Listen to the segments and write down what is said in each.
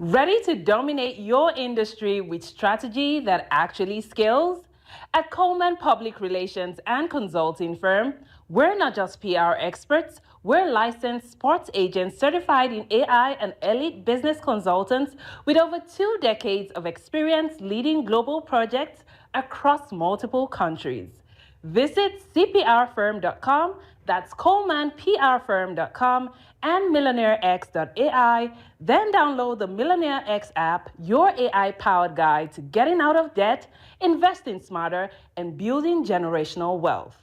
Ready to dominate your industry with strategy that actually scales? At Coleman Public Relations and Consulting Firm, we're not just PR experts, we're licensed sports agents certified in AI and elite business consultants with over 2 decades of experience leading global projects across multiple countries. Visit cprfirm.com, that's colemanprfirm.com, and millionairex.ai, then download the Millionaire X app, your AI-powered guide to getting out of debt, investing smarter, and building generational wealth.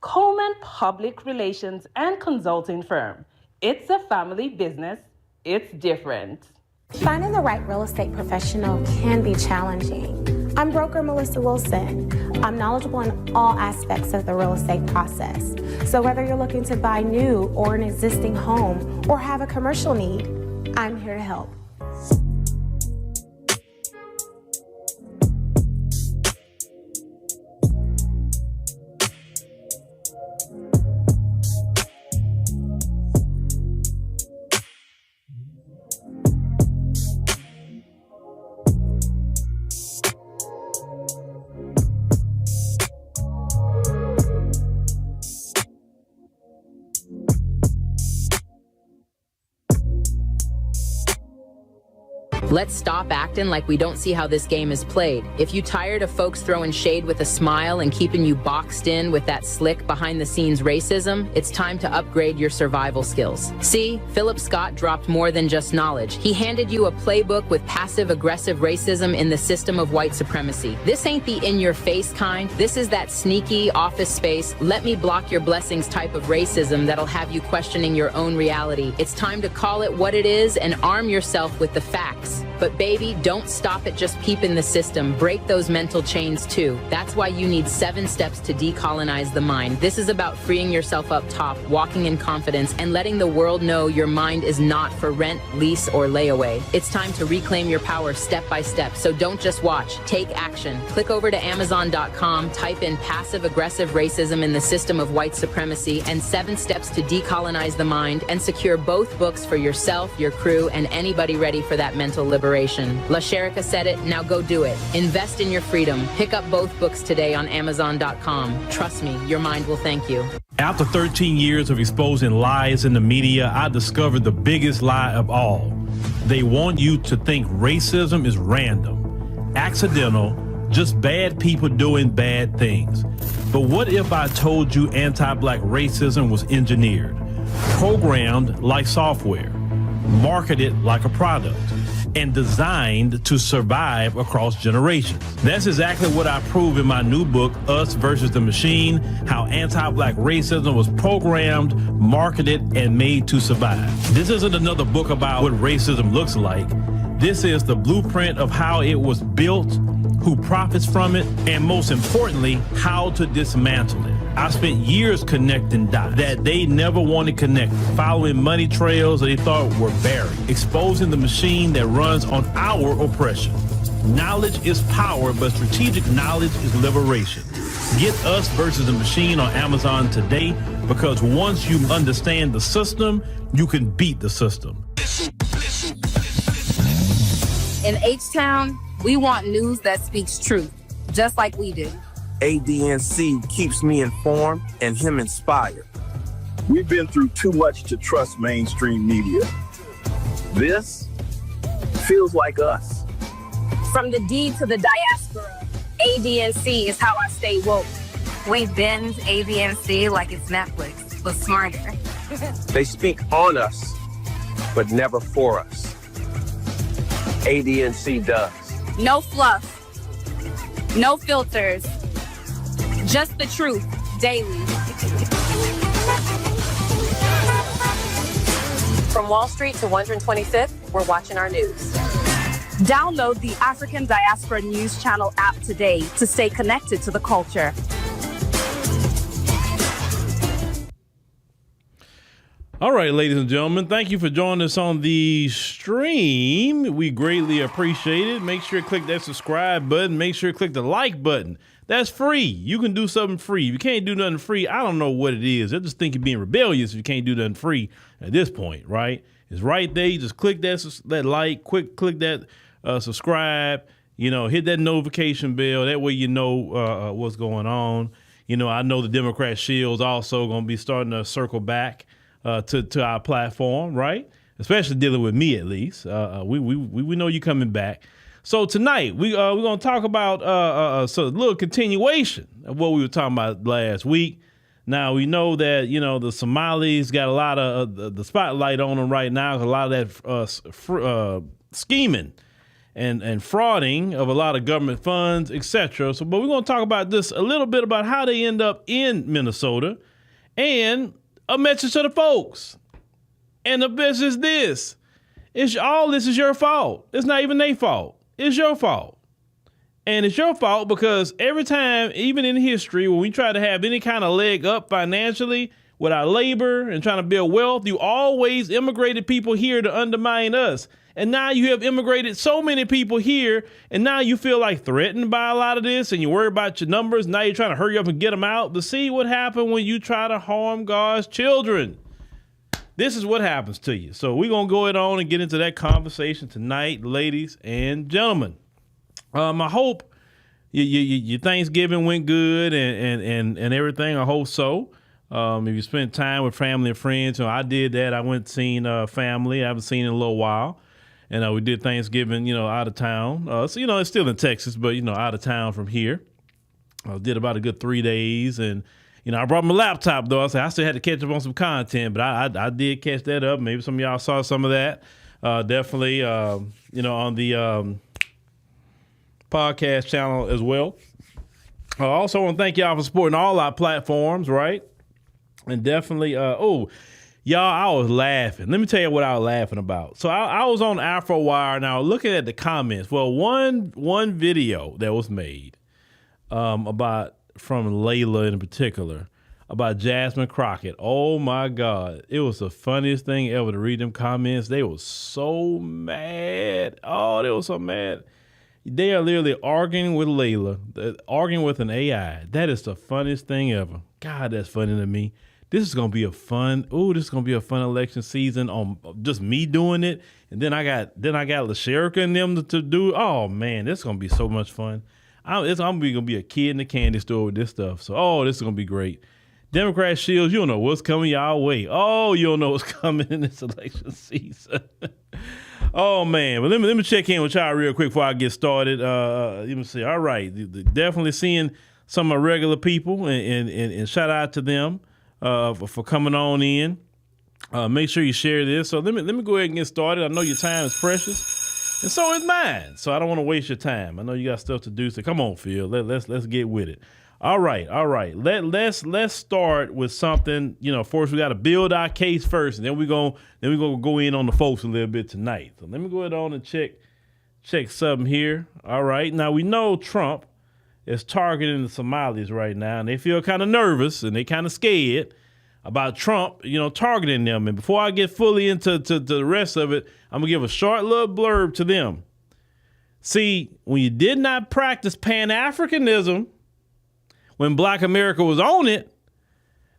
Coleman Public Relations and Consulting Firm. It's a family business. It's different. Finding the right real estate professional can be challenging. I'm broker Melissa Wilson. I'm knowledgeable in all aspects of the real estate process. So whether you're looking to buy new or an existing home or have a commercial need, I'm here to help. Let's stop acting like we don't see how this game is played. If you tired of folks throwing shade with a smile and keeping you boxed in with that slick behind-the-scenes racism, it's time to upgrade your survival skills. See, Phillip Scott dropped more than just knowledge. He handed you a playbook with passive-aggressive racism in the system of white supremacy. This ain't the in-your-face kind. This is that sneaky, office space, let me block your blessings type of racism that'll have you questioning your own reality. It's time to call it what it is and arm yourself with the facts. But baby, don't stop at just peeping the system. Break those mental chains too. That's why you need 7 steps to decolonize the mind. This is about freeing yourself up top, walking in confidence, and letting the world know your mind is not for rent, lease, or layaway. It's time to reclaim your power step by step. So don't just watch, take action. Click over to Amazon.com, type in passive-aggressive racism in the system of white supremacy and 7 steps to decolonize the mind, and secure both books for yourself, your crew, and anybody ready for that mental liberation. La Sherika said it, now go do it. Invest in your freedom. Pick up both books today on Amazon.com. Trust me, your mind will thank you. After 13 years of exposing lies in the media, I discovered the biggest lie of all. They want you to think racism is random, accidental, just bad people doing bad things. But what if I told you anti-black racism was engineered, programmed like software, marketed like a product, and designed to survive across generations? That's exactly what I prove in my new book, Us versus the Machine, How Anti-Black Racism Was Programmed, Marketed, and Made to Survive. This isn't another book about what racism looks like. This is the blueprint of how it was built, who profits from it, and most importantly, how to dismantle it. I spent years connecting dots that they never wanted connected, following money trails they thought were buried, exposing the machine that runs on our oppression. Knowledge is power, but strategic knowledge is liberation. Get Us versus the Machine on Amazon today, because once you understand the system, you can beat the system. In H-Town, we want news that speaks truth, just like we do. ADNC keeps me informed and him inspired. We've been through too much to trust mainstream media. This feels like us. From the D to the diaspora, ADNC is how I stay woke. We binge ADNC like it's Netflix, but smarter. They speak on us, but never for us. ADNC does. No fluff, no filters, just the truth, daily. From Wall Street to 125th, we're watching our news. Download the African Diaspora News Channel app today to stay connected to the culture. All right, ladies and gentlemen, thank you for joining us on the stream. We greatly appreciate it. Make sure to click that subscribe button. Make sure to click the like button. That's free. You can do something free. If you can't do nothing free, I don't know what it is. I just think you're being rebellious if you can't do nothing free at this point, right? It's right there. You just click that like, click that subscribe, hit that notification bell. That way you know what's going on. I know the Democrat shield's also going to be starting to circle back to our platform, right? Especially dealing with me, at least. We know you coming back. So tonight we're going to talk about a little continuation of what we were talking about last week. Now we know that the Somalis got a lot of the spotlight on them right now. A lot of that scheming and frauding of a lot of government funds, etc. So, but we're going to talk about this a little bit about how they end up in Minnesota and a message to the folks. And the best is this. All this is your fault. It's not even their fault. It's your fault. And it's your fault because every time, even in history, when we try to have any kind of leg up financially with our labor and trying to build wealth, you always immigrated people here to undermine us. And now you have immigrated so many people here, and now you feel like threatened by a lot of this, and you worry about your numbers. Now you're trying to hurry up and get them out. But see what happened when you try to harm God's children. This is what happens to you. So we're going to go ahead on and get into that conversation tonight, ladies and gentlemen. I hope your Thanksgiving went good and everything. I hope so. If you spent time with family and friends, I did that. I went and seen family. I haven't seen in a little while. And we did Thanksgiving, out of town. So, it's still in Texas, but, out of town from here. I did about a good 3 days. And, I brought my laptop, though. I still had to catch up on some content, but I did catch that up. Maybe some of y'all saw some of that. Definitely, on the podcast channel as well. I also want to thank y'all for supporting all our platforms, right? And definitely, y'all, I was laughing. Let me tell you what I was laughing about. So I was on AfroWire now looking at the comments. Well, one video that was made about from Layla in particular about Jasmine Crockett. Oh my God. It was the funniest thing ever to read them comments. They were so mad. Oh, they were so mad. They are literally arguing with Layla, arguing with an AI. That is the funniest thing ever. God, that's funny to me. This is gonna be a fun election season on just me doing it, and then I got LaSherica and them to do. Oh man, this is gonna be so much fun. I'm gonna be a kid in the candy store with this stuff. So this is gonna be great. Democrat shields, you don't know what's coming y'all way. Oh, you don't know what's coming in this election season. Oh man, but let me check in with y'all real quick before I get started. Let me see. All right, definitely seeing some of my regular people, and shout out to them. For coming on in. Make sure you share this. So let me go ahead and get started. I know your time is precious, and so is mine. So I don't want to waste your time. I know you got stuff to do. So come on, Phil. Let's get with it. All right. Let's start with something. First we got to build our case first, and then we're gonna go in on the folks a little bit tonight. So let me go ahead on and check something here. All right. Now we know Trump is targeting the Somalis right now, and they feel kind of nervous and they kind of scared about Trump, targeting them. And before I get fully into the rest of it, I'm gonna give a short little blurb to them. See, when you did not practice Pan-Africanism, when Black America was on it,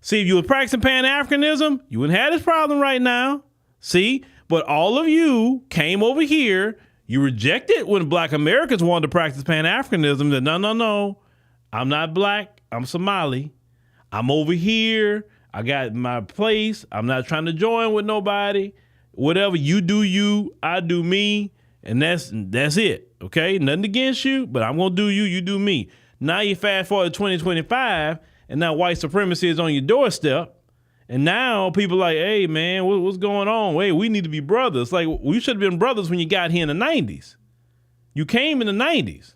see, if you were practicing Pan-Africanism, you wouldn't have this problem right now. See, but all of you came over here. You rejected when Black Americans wanted to practice Pan-Africanism. That no, I'm not Black. I'm Somali. I'm over here. I got my place. I'm not trying to join with nobody. Whatever you do, I do me, and that's it. Okay, nothing against you, but I'm gonna do you. You do me. Now you fast forward to 2025, and now white supremacy is on your doorstep. And now people are like, hey, man, what's going on? Wait, we need to be brothers. Like, we should have been brothers when you got here in the 90s. You came in the 90s,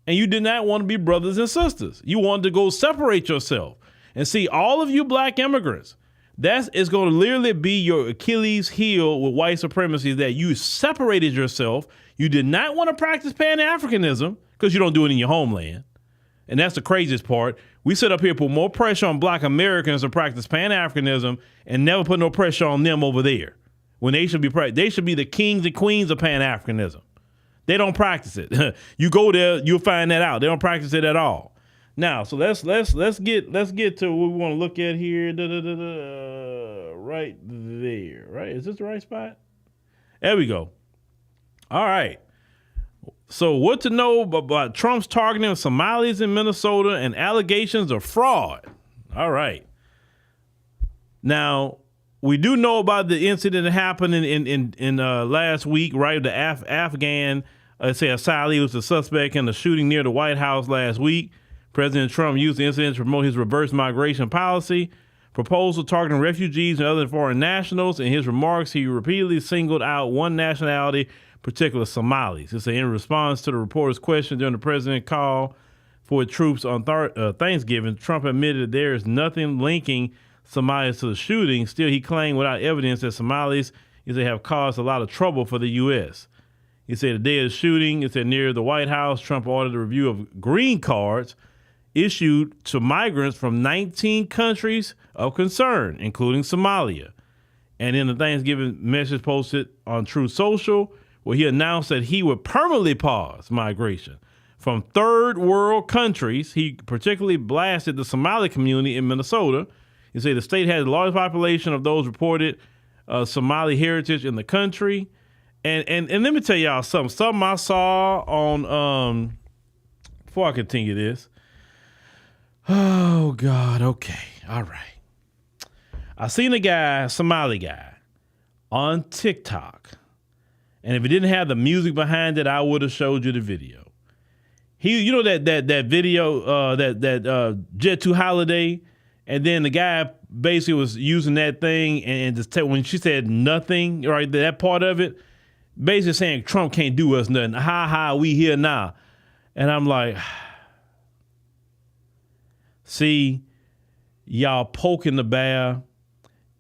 and you did not want to be brothers and sisters. You wanted to go separate yourself. And see, all of you Black immigrants, that is going to literally be your Achilles heel with white supremacy, that you separated yourself. You did not want to practice Pan-Africanism because you don't do it in your homeland. And that's the craziest part. We sit up here, put more pressure on Black Americans to practice Pan-Africanism and never put no pressure on them over there. When they should be the kings and queens of Pan-Africanism. They don't practice it. You go there, you'll find that out. They don't practice it at all. Now, so let's get to what we want to look at here. Right there. Right? Is this the right spot? There we go. All right. So what to know about Trump's targeting of Somalis in Minnesota and allegations of fraud. All right. Now, we do know about the incident that happened in last week, right? The Afghan, asylee was the suspect in the shooting near the White House last week. President Trump used the incident to promote his reverse migration policy proposal targeting refugees and other foreign nationals. In his remarks, he repeatedly singled out one nationality, particular Somalis. It's in response to the reporter's question during the president's call for troops on Thanksgiving. Trump admitted that there is nothing linking Somalis to the shooting. Still, he claimed without evidence that Somalis have caused a lot of trouble for the U.S. He said the day of the shooting, it said near the White House, Trump ordered a review of green cards issued to migrants from 19 countries of concern, including Somalia. And in the Thanksgiving message posted on Truth Social, where he announced that he would permanently pause migration from third world countries. He particularly blasted the Somali community in Minnesota. He said the state has the largest population of those reported Somali heritage in the country. And let me tell y'all something I saw on, before I continue this. Oh, God. Okay. All right. I seen a guy, Somali guy, on TikTok. And if it didn't have the music behind it, I would have showed you the video. He, you know that video, that Jet 2 Holiday, and then the guy basically was using that thing and just when she said nothing, right, that part of it, basically saying Trump can't do us nothing. Ha, we here now. And I'm like, see, y'all poking the bear.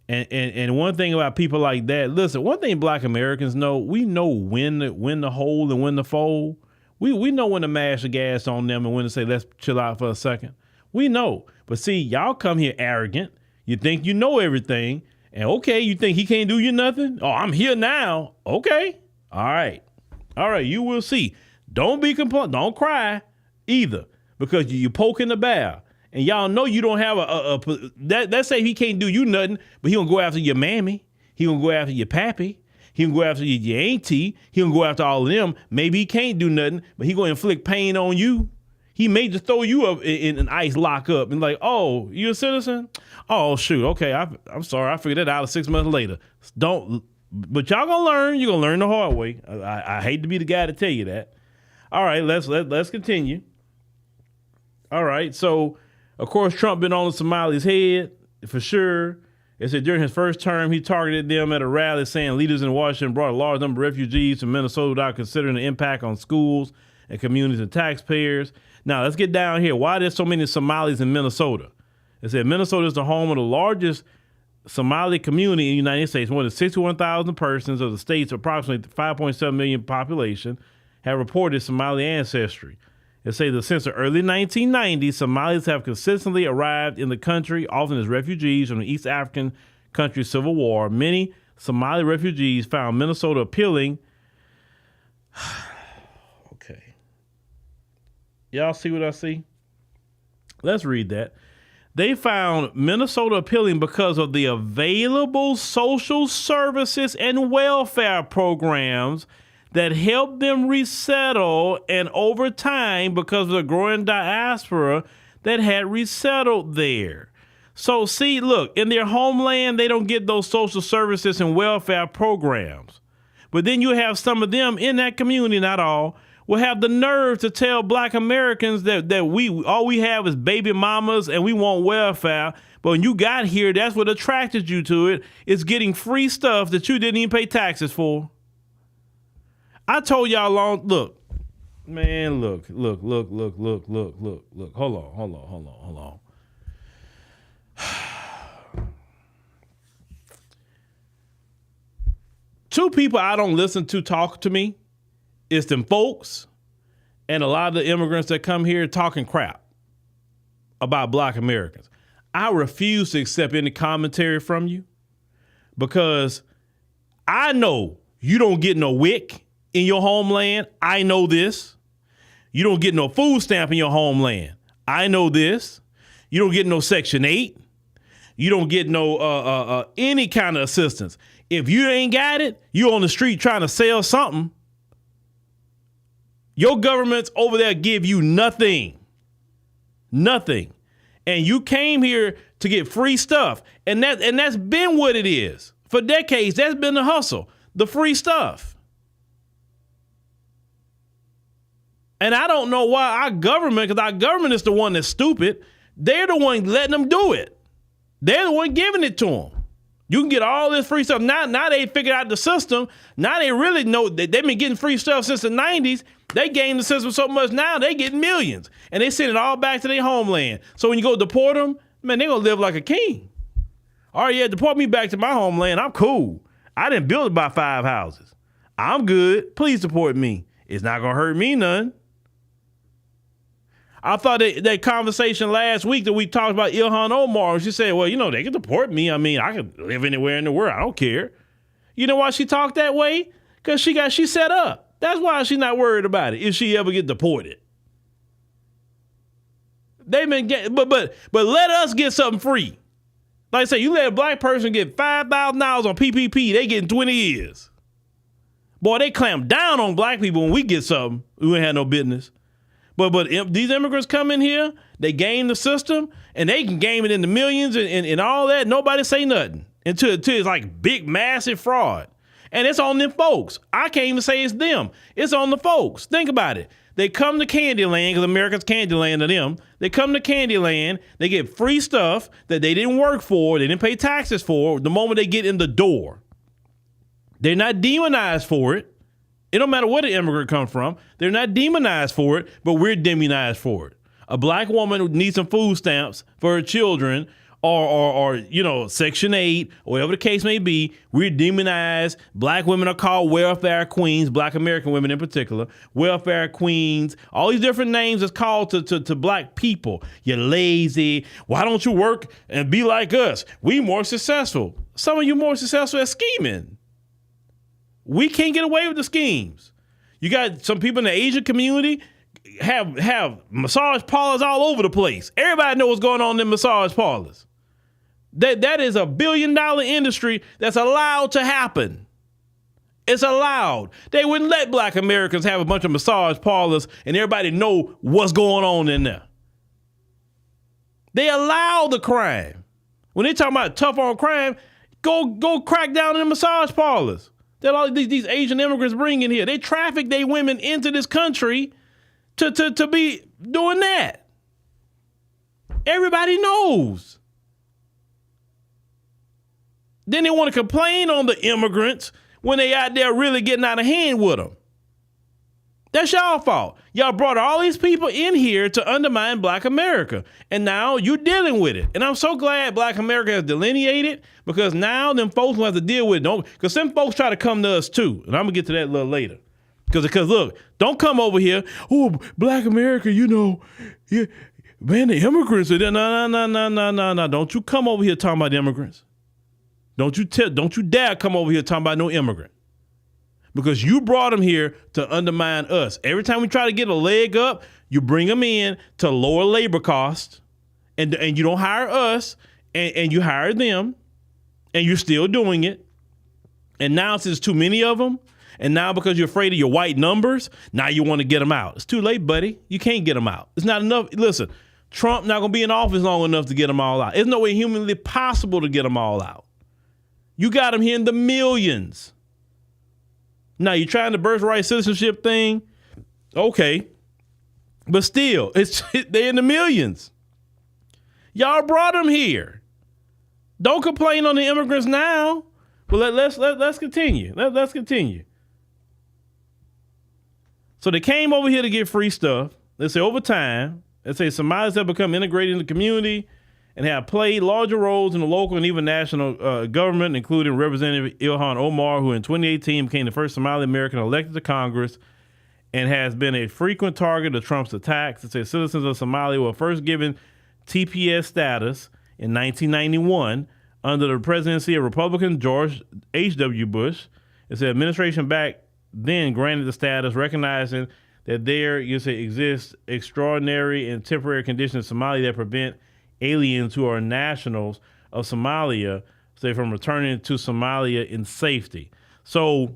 And one thing about people like that, listen, one thing Black Americans know, we know when to hold and when to fold. We know when to mash the gas on them and when to say, let's chill out for a second. We know. But see, y'all come here arrogant. You think you know everything. And okay, you think he can't do you nothing? Oh, I'm here now. Okay. All right. You will see. Don't be don't cry either, because you're poking the bear. And y'all know you don't have that say he can't do you nothing, but he gonna go after your mammy. He gonna go after your pappy. He gonna go after your auntie. He gonna go after all of them. Maybe he can't do nothing, but he gonna inflict pain on you. He may just throw you up in an ice lockup and like, oh, you a citizen? Oh, shoot. Okay, I'm sorry. I figured that out 6 months later. But y'all gonna learn. You're gonna learn the hard way. I hate to be the guy to tell you that. All right, let's continue. All right, so of course Trump been on the Somalis' head for sure. It said during his first term, he targeted them at a rally, saying leaders in Washington brought a large number of refugees to Minnesota without considering the impact on schools and communities and taxpayers. Now, let's get down here. Why there's so many Somalis in Minnesota? It said Minnesota is the home of the largest Somali community in the United States. More than 61,000 persons of the state's approximately 5.7 million population have reported Somali ancestry. It says that since the early 1990s, Somalis have consistently arrived in the country, often as refugees from the East African country civil war. Many Somali refugees found Minnesota appealing. Okay. Y'all see what I see? Let's read that. They found Minnesota appealing because of the available social services and welfare programs that help them resettle, and over time, because of the growing diaspora that had resettled there. So see, look, in their homeland, they don't get those social services and welfare programs. But then you have some of them in that community, not all, will have the nerve to tell Black Americans that all we have is baby mamas and we want welfare. But when you got here, that's what attracted you to it. It's getting free stuff that you didn't even pay taxes for. I told y'all look. Hold on. Two people I don't listen to talk to me. It's them folks and a lot of the immigrants that come here talking crap. about Black Americans. I refuse to accept any commentary from you because I know you don't get no WIC in your homeland. I know this. You don't get no food stamp in your homeland. I know this. You don't get no Section 8. You don't get no any kind of assistance. If you ain't got it, you on the street trying to sell something. Your governments over there give you nothing. Nothing. And you came here to get free stuff. And that's been what it is. For decades, that's been the hustle. The free stuff. And I don't know why our government, because our government is the one that's stupid. They're the one letting them do it. They're the one giving it to them. You can get all this free stuff. Now they figured out the system. Now they really know that they've been getting free stuff since the 90s. They gamed the system so much now they get millions. And they send it all back to their homeland. So when you go deport them, man, they're going to live like a king. All right, yeah, deport me back to my homeland. I'm cool. I didn't build about 5 houses. I'm good. Please deport me. It's not going to hurt me none. I thought that conversation last week that we talked about Ilhan Omar, she said, well, you know, they can deport me. I mean, I can live anywhere in the world. I don't care. You know why she talked that way? Because she set up. That's why she's not worried about it if she ever get deported. They've been getting, but let us get something free. Like I say, you let a black person get $5,000 on PPP, they getting 20 years. Boy, they clamp down on black people when we get something. We ain't had no business. But these immigrants come in here, they game the system, and they can game it in the millions and all that. Nobody say nothing until it's like big, massive fraud. And it's on them folks. I can't even say it's them. It's on the folks. Think about it. They come to Candyland, because America's Candyland to them. They come to Candyland, they get free stuff that they didn't work for, they didn't pay taxes for the moment they get in the door. They're not demonized for it. It don't matter where the immigrant comes from. They're not demonized for it, but we're demonized for it. A black woman needs some food stamps for her children or you know, Section 8, or whatever the case may be. We're demonized. Black women are called welfare queens, black American women in particular, welfare queens, all these different names that's called to black people. You're lazy. Why don't you work and be like us? We more successful. Some of you more successful at scheming. We can't get away with the schemes. You got some people in the Asian community have massage parlors all over the place. Everybody knows what's going on in massage parlors. That is a $1 billion industry that's allowed to happen. It's allowed. They wouldn't let black Americans have a bunch of massage parlors and everybody know what's going on in there. They allow the crime. When they talk about tough on crime, go crack down in the massage parlors that all these Asian immigrants bring in here. They traffic their women into this country to be doing that. Everybody knows. Then they want to complain on the immigrants when they out there really getting out of hand with them. That's y'all fault. Y'all brought all these people in here to undermine black America. And now you're dealing with it. And I'm so glad black America has delineated, because now them folks will have to deal with it. Because some folks try to come to us too. And I'm going to get to that a little later. Because look, don't come over here. Oh, black America, you know, yeah, man, the immigrants are there. No. Don't you come over here talking about the immigrants. Don't you dare come over here talking about no immigrant. Because you brought them here to undermine us. Every time we try to get a leg up, you bring them in to lower labor costs, and you don't hire us, and you hire them, and you're still doing it. And now since too many of them, and now because you're afraid of your white numbers, now you want to get them out. It's too late, buddy. You can't get them out. It's not enough. Listen, Trump not going to be in office long enough to get them all out. There's no way humanly possible to get them all out. You got them here in the millions. Now, you're trying the birthright citizenship thing? Okay. But still, they're in the millions. Y'all brought them here. Don't complain on the immigrants now. But let's continue. Let's continue. So they came over here to get free stuff. They say over time, they say Somalis have become integrated in the community and have played larger roles in the local and even national government, including Representative Ilhan Omar, who in 2018 became the first Somali American elected to Congress and has been a frequent target of Trump's attacks. It says citizens of Somalia were first given TPS status in 1991 under the presidency of Republican George H.W. Bush. It said administration back then granted the status, recognizing that there exists extraordinary and temporary conditions in Somalia that prevent aliens who are nationals of Somalia, say, from returning to Somalia in safety. So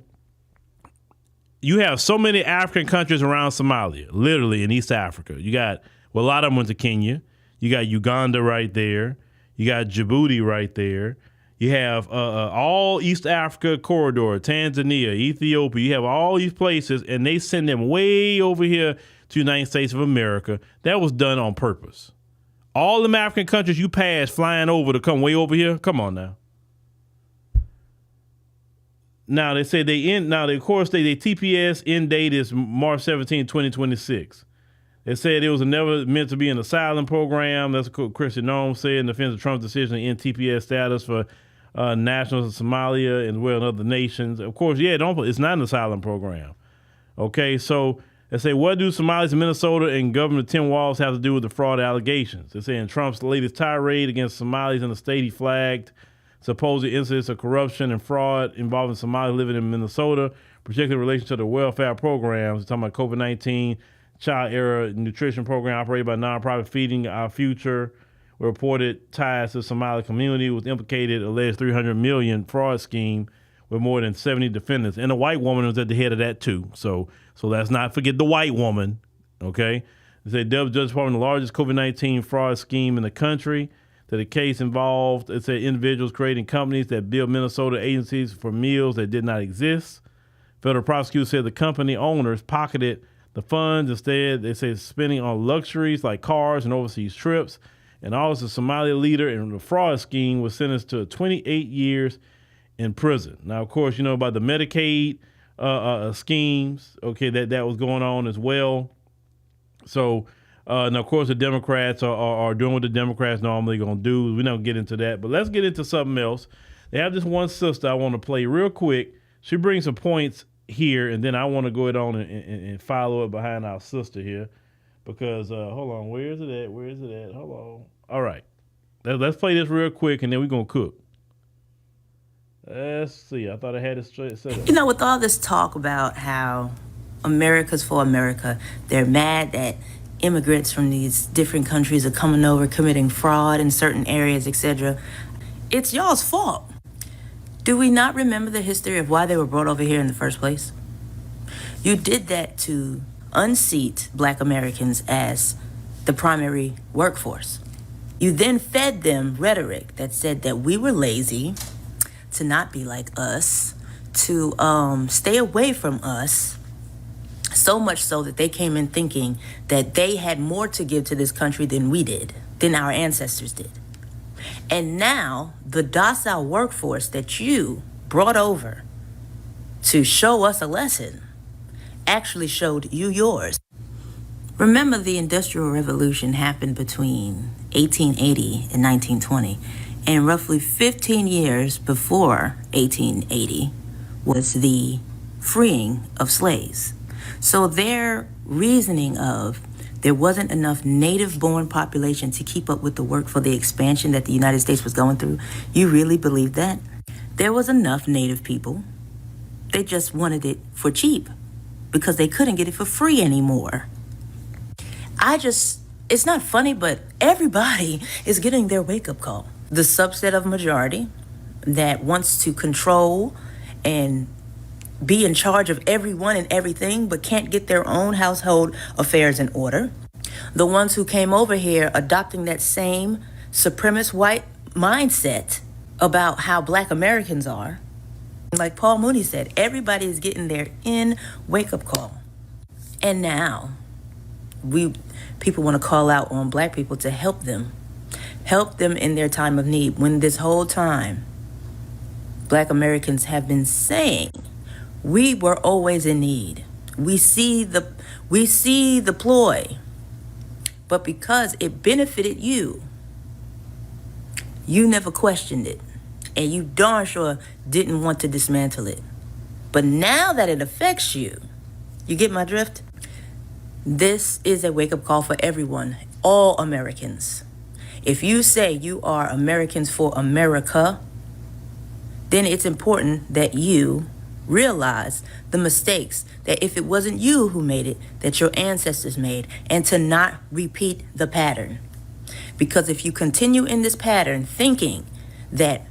you have so many African countries around Somalia, literally in East Africa. You got, well, a lot of them went to Kenya. You got Uganda right there. You got Djibouti right there. You have all East Africa corridor, Tanzania, Ethiopia. You have all these places, and they send them way over here to the United States of America. That was done on purpose. All them African countries you pass flying over to come way over here, come on now. Now, they say they TPS end date is March 17, 2026. They said it was never meant to be an asylum program. That's what Christian Nome said in defense of Trump's decision to end TPS status for nationals of Somalia and well and other nations. Of course, it's not an asylum program. Okay, so they say, what do Somalis in Minnesota and Governor Tim Walz have to do with the fraud allegations? They say in Trump's latest tirade against Somalis in the state, he flagged supposed incidents of corruption and fraud involving Somalis living in Minnesota, particularly in relation to the welfare programs. We're talking about COVID-19, child era nutrition program operated by nonprofit Feeding Our Future, with reported ties to the Somali community, was implicated alleged $300 million fraud scheme with more than 70 defendants. And a white woman was at the head of that too. So let's not forget the white woman, okay? They say Justice Department, the largest COVID-19 fraud scheme in the country. That the case involved, it said individuals creating companies that build Minnesota agencies for meals that did not exist. Federal prosecutors said the company owners pocketed the funds. Instead, they say spending on luxuries like cars and overseas trips. And also, the Somali leader in the fraud scheme was sentenced to 28 years in prison. Now, of course, you know about the Medicaid schemes, okay, that was going on as well. So, and of course, the Democrats are doing what the Democrats normally going to do. We don't get into that, but let's get into something else. They have this one sister I want to play real quick. She brings some points here, and then I want to go on and follow it behind our sister here because, hold on, where is it at? Hold on. All right. Let's play this real quick, and then we're going to cook. Let's see. I thought I had it straight set up. You know, with all this talk about how America's for America, they're mad that immigrants from these different countries are coming over, committing fraud in certain areas, etc. It's y'all's fault. Do we not remember the history of why they were brought over here in the first place? You did that to unseat Black Americans as the primary workforce. You then fed them rhetoric that said that we were lazy, to not be like us, to stay away from us, so much so that they came in thinking that they had more to give to this country than we did, than our ancestors did. And now the docile workforce that you brought over to show us a lesson actually showed you yours. Remember, the Industrial Revolution happened between 1880 and 1920, and roughly 15 years before 1880 was the freeing of slaves. So their reasoning of there wasn't enough native-born population to keep up with the work for the expansion that the United States was going through, you really believe that? There was enough native people. They just wanted it for cheap because they couldn't get it for free anymore. It's not funny, but everybody is getting their wake-up call. The subset of majority that wants to control and be in charge of everyone and everything, but can't get their own household affairs in order. The ones who came over here adopting that same supremacist white mindset about how Black Americans are. Like Paul Mooney said, everybody is getting their wake-up call. And now, people want to call out on Black people to help them in their time of need, when this whole time, Black Americans have been saying, we were always in need. We see the ploy. But because it benefited you, you never questioned it. And you darn sure didn't want to dismantle it. But now that it affects you, you get my drift? This is a wake-up call for everyone, all Americans. If you say you are Americans for America, then it's important that you realize the mistakes that if it wasn't you who made it, that your ancestors made, and to not repeat the pattern. Because if you continue in this pattern thinking that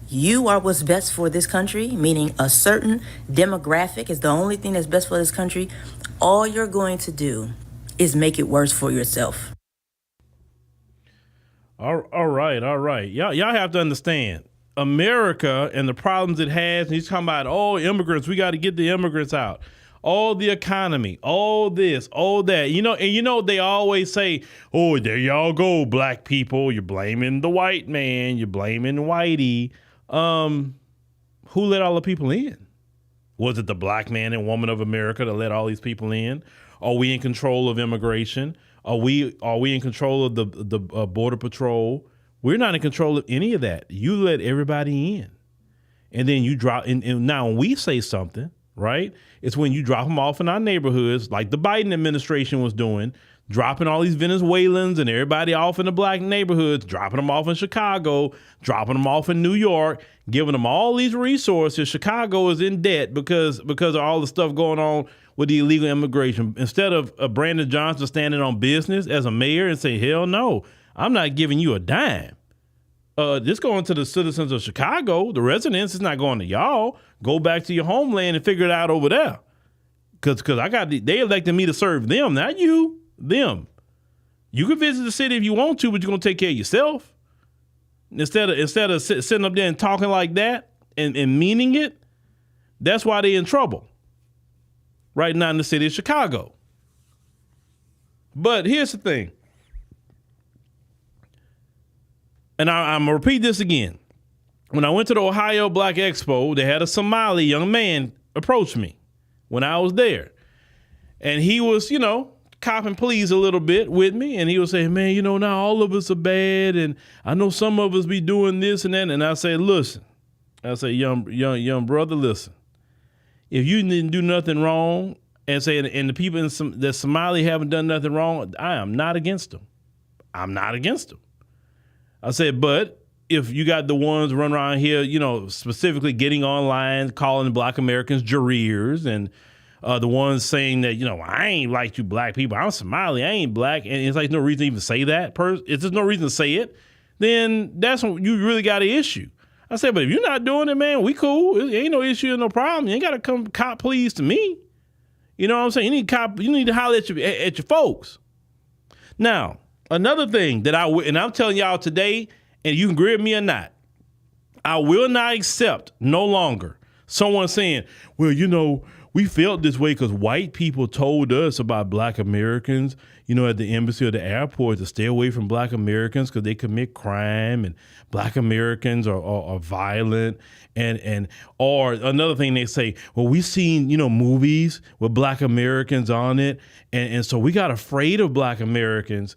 you are what's best for this country, meaning a certain demographic is the only thing that's best for this country, all you're going to do is make it worse for yourself. All right. Y'all have to understand America and the problems it has. And he's talking about, immigrants. We got to get the immigrants out. All the economy, all this, all that. They always say, oh, there y'all go, black people. You're blaming the white man. You're blaming whitey. Who let all the people in? Was it the black man and woman of America that let all these people in? Are we in control of immigration? Are we in control of the Border Patrol? We're not in control of any of that. You let everybody in. And then you drop, and now when we say something, right, it's when you drop them off in our neighborhoods, like the Biden administration was doing, dropping all these Venezuelans and everybody off in the black neighborhoods, dropping them off in Chicago, dropping them off in New York, giving them all these resources. Chicago is in debt because of all the stuff going on with the illegal immigration. Instead of Brandon Johnson standing on business as a mayor and say, hell no, I'm not giving you a dime. This going to the citizens of Chicago, the residents. It's not going to y'all. Go back to your homeland and figure it out over there. Because they elected me to serve them, not you, them. You can visit the city if you want to, but you're going to take care of yourself. Instead of sitting up there and talking like that and meaning it, that's why they're in trouble right now in the city of Chicago. But here's the thing. And I'm going to repeat this again. When I went to the Ohio Black Expo, they had a Somali young man approach me when I was there. And he was, copping pleas a little bit with me. And he was saying, man, not all of us are bad. And I know some of us be doing this and that. And I say, listen, young brother, listen. If you didn't do nothing wrong and the people that Somali haven't done nothing wrong, I am not against them. I'm not against them. I said, but if you got the ones run around here, specifically getting online, calling Black Americans jurors, and the ones saying that, I ain't like you black people. I'm Somali. I ain't black. And it's like no reason to even say that. If there's no reason to say it, then that's when you really got an issue. I said, but if you're not doing it, man, we cool. It ain't no issue, no problem. You ain't got to come cop pleas to me. You know what I'm saying? You need to holler at your folks. Now, another thing that and I'm telling y'all today, and you can agree with me or not, I will not accept no longer someone saying, well, we felt this way because white people told us about black Americans, at the embassy or the airport to stay away from black Americans because they commit crime and black Americans are violent. Or another thing they say, well, we seen, movies with black Americans on it. And so we got afraid of black Americans.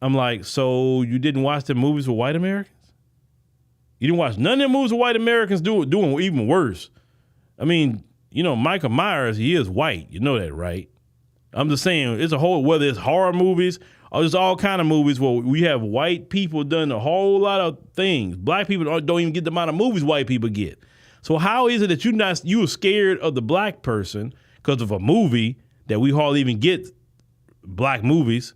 I'm like, so you didn't watch the movies with white Americans? You didn't watch none of the movies with white Americans doing even worse. I mean, Michael Myers, he is white. You know that, right? I'm just saying, it's whether it's horror movies or there's all kind of movies where we have white people done a whole lot of things. Black people don't even get the amount of movies white people get. So how is it that you are scared of the black person because of a movie that we hardly even get black movies,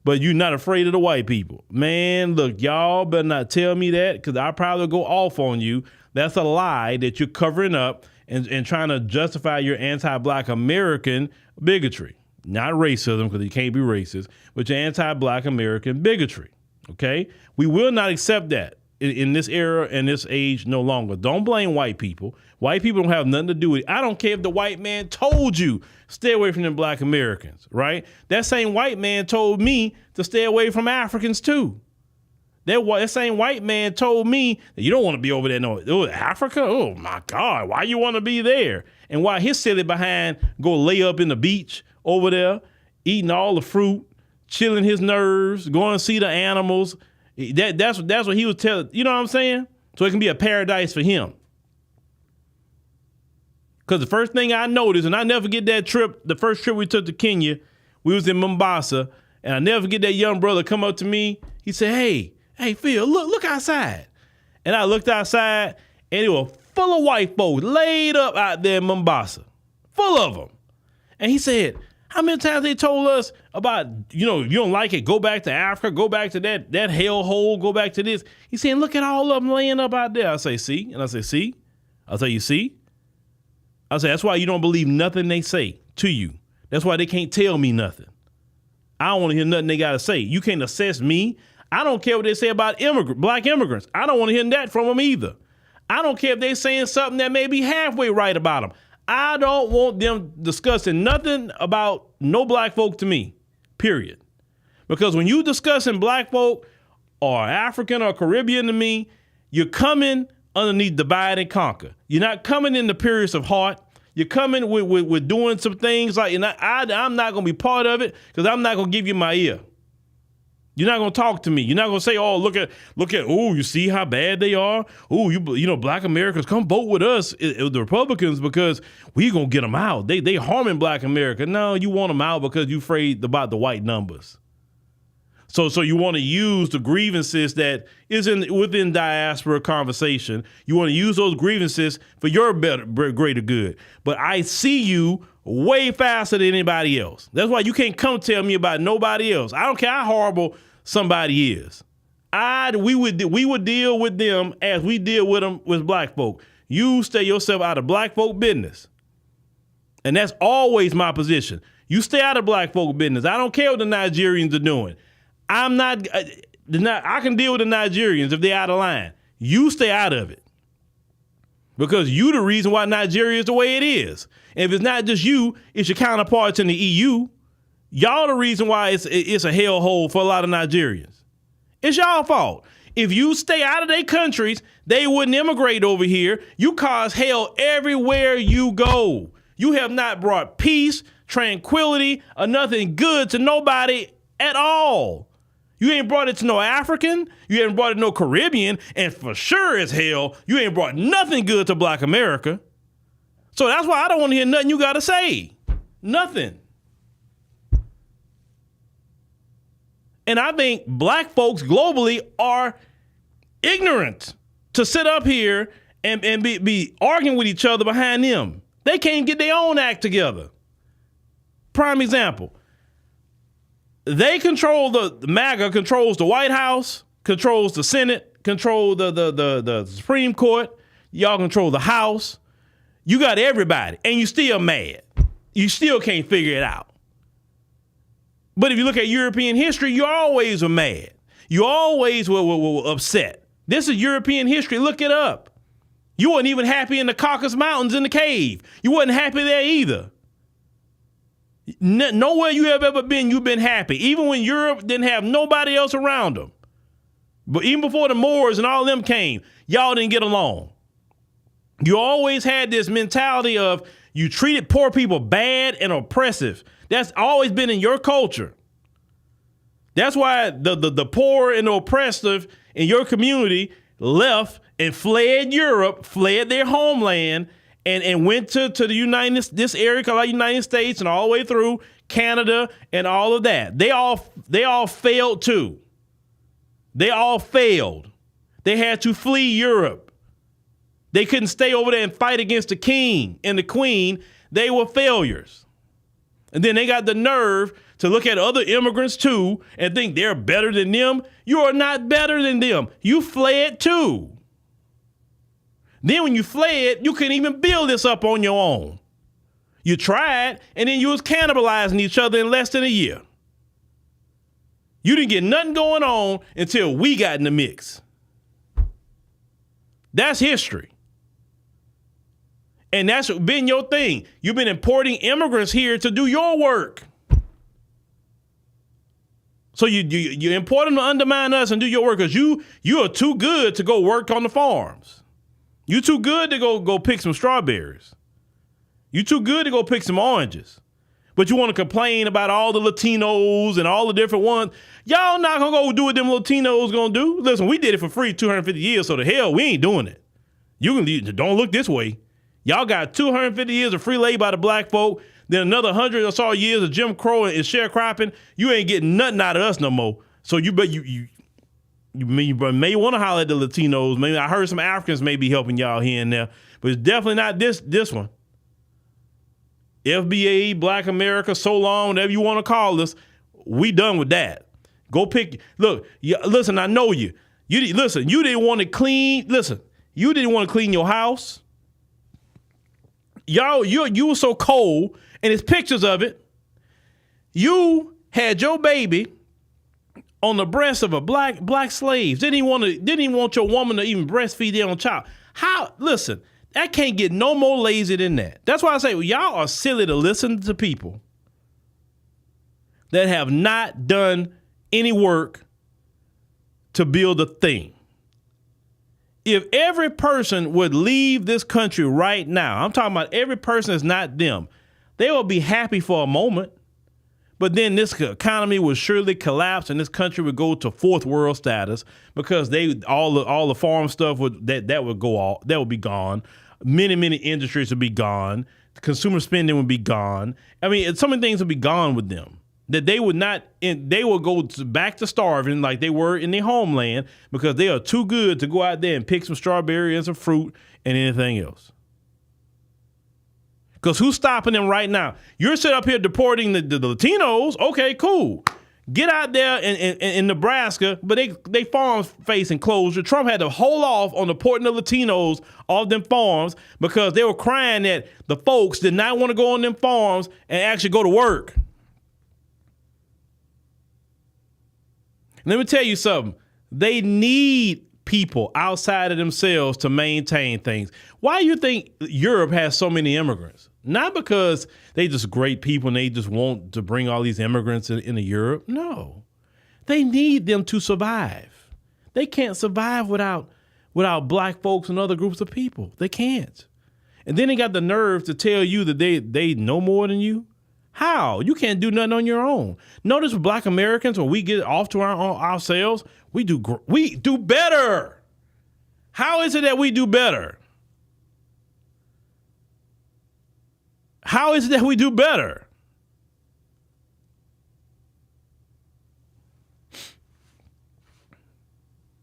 but you're not afraid of the white people? Man, look, y'all better not tell me that because I'll probably go off on you. That's a lie that you're covering up and trying to justify your anti-black American bigotry. Not racism, because you can't be racist, but your anti-black American bigotry, okay? We will not accept that in this era and this age no longer. Don't blame white people. White people don't have nothing to do with it. I don't care if the white man told you, stay away from them black Americans, right? That same white man told me to stay away from Africans too. That same white man told me that you don't want to be over there. No, Africa? Oh my God, why you want to be there? And why his silly behind go lay up in the beach over there, eating all the fruit, chilling his nerves, going to see the animals. That's what he was telling. You know what I'm saying? So it can be a paradise for him. Because the first thing I noticed, and I never forget that trip, the first trip we took to Kenya, we was in Mombasa, and I never forget that young brother come up to me. He said, hey, Hey, Phil, look outside. And I looked outside, and it was full of white folks laid up out there in Mombasa. Full of them. And he said, how many times they told us about, you don't like it, go back to Africa, go back to that hellhole, go back to this. He's saying, look at all of them laying up out there. I say, see? And I say, see? I say, you see? I say, that's why you don't believe nothing they say to you. That's why they can't tell me nothing. I don't want to hear nothing they got to say. You can't assess me. I don't care what they say about black immigrants. I don't want to hear that from them either. I don't care if they're saying something that may be halfway right about them. I don't want them discussing nothing about no black folk to me, period. Because when you discussing black folk or African or Caribbean to me, you're coming underneath divide and conquer. You're not coming in the periods of heart. You're coming with doing some things like, and I'm not going to be part of it because I'm not going to give you my ear. You're not going to talk to me. You're not going to say, oh, look at, oh, you see how bad they are? Oh, black Americans, come vote with us, the Republicans, because we going to get them out. They harming black America. No, you want them out because you're afraid about the white numbers. So you want to use the grievances that is within diaspora conversation. You want to use those grievances for your greater good. But I see you way faster than anybody else. That's why you can't come tell me about nobody else. I don't care how horrible somebody is. We would deal with them as we deal with them with black folk. You stay yourself out of black folk business. And that's always my position. You stay out of black folk business. I don't care what the Nigerians are doing. I can deal with the Nigerians if they're out of line. You stay out of it. Because you the reason why Nigeria is the way it is. And if it's not just you, it's your counterparts in the EU. Y'all the reason why it's a hellhole for a lot of Nigerians. It's y'all fault. If you stay out of their countries, they wouldn't immigrate over here. You cause hell everywhere you go. You have not brought peace, tranquility, or nothing good to nobody at all. You ain't brought it to no African. You ain't brought it to no Caribbean. And for sure as hell, you ain't brought nothing good to black America. So that's why I don't want to hear nothing you got to say. Nothing. And I think black folks globally are ignorant to sit up here and be arguing with each other behind them. They can't get their own act together. Prime example. They control the MAGA controls the White House, controls the Senate, control the Supreme Court. Y'all control the House. You got everybody, and you still mad. You still can't figure it out. But if you look at European history, you always were mad. You always were upset. This is European history. Look it up. You weren't even happy in the Caucasus Mountains in the cave. You wasn't happy there either. Nowhere you have ever been, you've been happy. Even when Europe didn't have nobody else around them. But even before the Moors and all of them came, y'all didn't get along. You always had this mentality of you treated poor people bad and oppressive. That's always been in your culture. That's why the poor and the oppressive in your community left and fled Europe, fled their homeland, and went to this area called the United States and all the way through Canada and all of that. They all failed too. They all failed. They had to flee Europe. They couldn't stay over there and fight against the king and the queen. They were failures. And then they got the nerve to look at other immigrants too and think they're better than them. You are not better than them. You fled too. Then when you fled, you couldn't even build this up on your own. You tried, and then you was cannibalizing each other in less than a year. You didn't get nothing going on until we got in the mix. That's history. And that's been your thing. You've been importing immigrants here to do your work. So you import them to undermine us and do your work because you are too good to go work on the farms. You too good to go pick some strawberries. You too good to go pick some oranges. But you want to complain about all the Latinos and all the different ones. Y'all not going to go do what them Latinos going to do. Listen, we did it for free 250 years, so the hell, we ain't doing it. Don't look this way. Y'all got 250 years of free labor by the black folk, then another 100 or so years of Jim Crow and sharecropping. You ain't getting nothing out of us no more. So you bet You may want to holler at the Latinos. Maybe I heard some Africans may be helping y'all here and there, but it's definitely not this one. FBA, Black America, so long, whatever you want to call us, we done with that. Go pick. Look, listen, I know you. You didn't want to clean. Listen, you didn't want to clean your house. You were so cold, and it's pictures of it. You had your baby on the breast of a black slave. Didn't even want your woman to even breastfeed their own child. How? Listen, that can't get no more lazy than that. That's why I say, y'all are silly to listen to people that have not done any work to build a thing. If every person would leave this country right now, I'm talking about every person that's not them, they will be happy for a moment. But then this economy would surely collapse and this country would go to fourth world status because all the farm stuff would be gone. Many industries would be gone. Consumer spending would be gone. I mean, so many things would be gone with them that they would not. They will go back to starving like they were in their homeland because they are too good to go out there and pick some strawberries and some fruit and anything else. Because who's stopping them right now? You're set up here deporting the Latinos. Okay, cool. Get out there in Nebraska, but they farms facing closure. Trump had to hold off on deporting the Latinos off them farms because they were crying that the folks did not want to go on them farms and actually go to work. Let me tell you something. They need people outside of themselves to maintain things. Why do you think Europe has so many immigrants? Not because they just great people and they just want to bring all these immigrants into Europe. No, they need them to survive. They can't survive without black folks and other groups of people. They can't. And then they got the nerve to tell you that they know more than you. How? You can't do nothing on your own. Notice with Black Americans, when we get off to ourselves, we do better. How is it that we do better? How is it that we do better?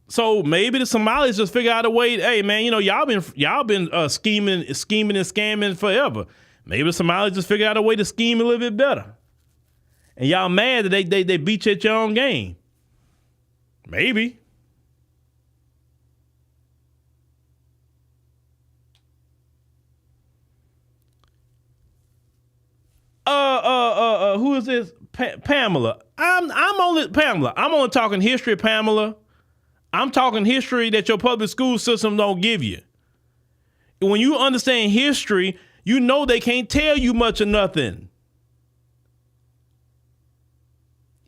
So maybe the Somalis just figure out a way. Hey man, y'all been scheming and scamming forever. Maybe the Somalis just figure out a way to scheme a little bit better. And y'all mad that they beat you at your own game. Maybe. Who is this? Pamela. I'm only talking history, Pamela. I'm talking history that your public school system don't give you. When you understand history, you know they can't tell you much of nothing.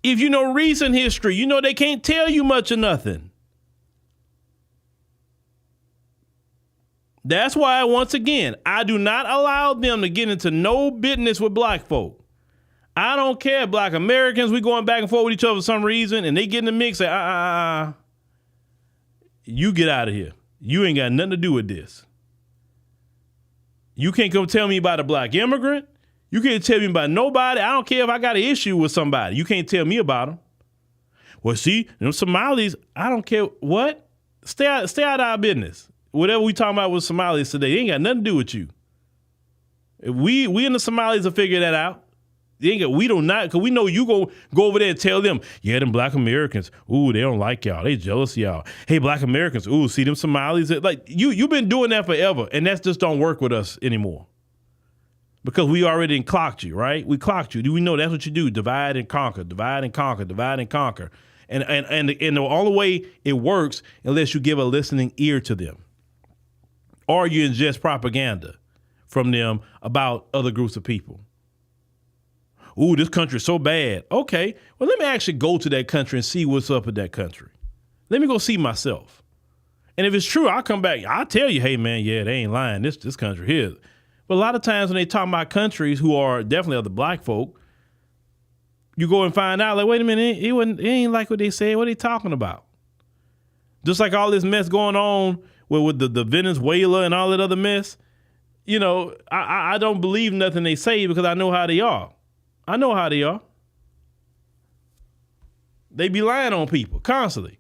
If you know recent history, you know they can't tell you much of nothing. That's why, once again, I do not allow them to get into no business with black folk. I don't care. Black Americans, we going back and forth with each other for some reason, and they get in the mix. Say, you get out of here. You ain't got nothing to do with this. You can't come tell me about a black immigrant. You can't tell me about nobody. I don't care if I got an issue with somebody. You can't tell me about them. Well, see, them Somalis, I don't care what. Stay out of our business. Whatever we talking about with Somalis today, they ain't got nothing to do with you. If we and the Somalis will figure that out. We don't not, because we know you go over there and tell them, yeah, them black Americans, ooh, they don't like y'all. They jealous of y'all. Hey, black Americans, ooh, see them Somalis. Like, you've been doing that forever, and that just don't work with us anymore. Because we already clocked you, right? We clocked you. Do we know that's what you do? Divide and conquer, divide and conquer, divide and conquer. And the only way it works unless you give a listening ear to them. Or you ingest propaganda from them about other groups of people. Ooh, this country's so bad. Okay, well, let me actually go to that country and see what's up with that country. Let me go see myself. And if it's true, I'll come back. I'll tell you, hey, man, yeah, they ain't lying. This country here. But a lot of times when they talk about countries who are definitely other black folk, you go and find out, like, wait a minute, it ain't like what they said. What are they talking about? Just like all this mess going on with the Venezuela and all that other mess. I don't believe nothing they say because I know how they are. I know how they are. They be lying on people constantly.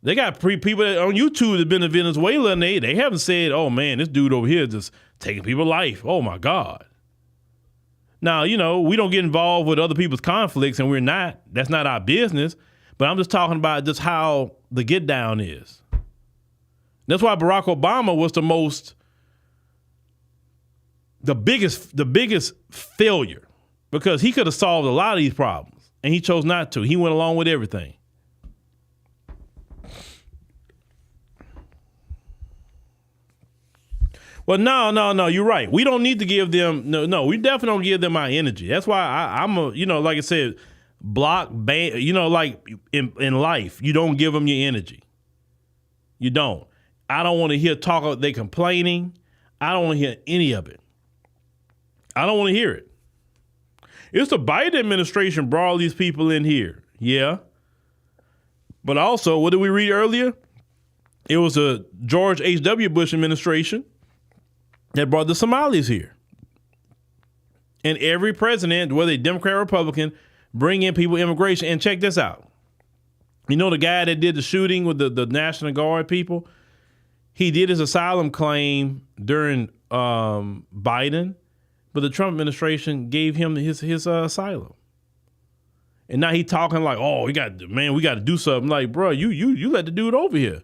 They got people on YouTube that been in Venezuela, and they haven't said, oh, man, this dude over here is just taking people's life. Oh, my God. Now, we don't get involved with other people's conflicts, and we're not. That's not our business. But I'm just talking about just how the get down is. That's why Barack Obama was the biggest failure, because he could have solved a lot of these problems, and he chose not to. He went along with everything. Well, no, you're right. We don't need to give them, no, we definitely don't give them our energy. That's why I'm like I said, block, ban, like in life, you don't give them your energy. You don't. I don't want to hear talk of they complaining. I don't want to hear any of it. I don't want to hear it. It's the Biden administration brought all these people in here. Yeah. But also, what did we read earlier? It was a George H.W. Bush administration that brought the Somalis here. And every president, whether Democrat or Republican, bring in people, immigration. And check this out. You know the guy that did the shooting with the National Guard people? He did his asylum claim during Biden, but the Trump administration gave him his asylum. And now he talking like, oh, we got to do something. Like, bro, you let the dude over here.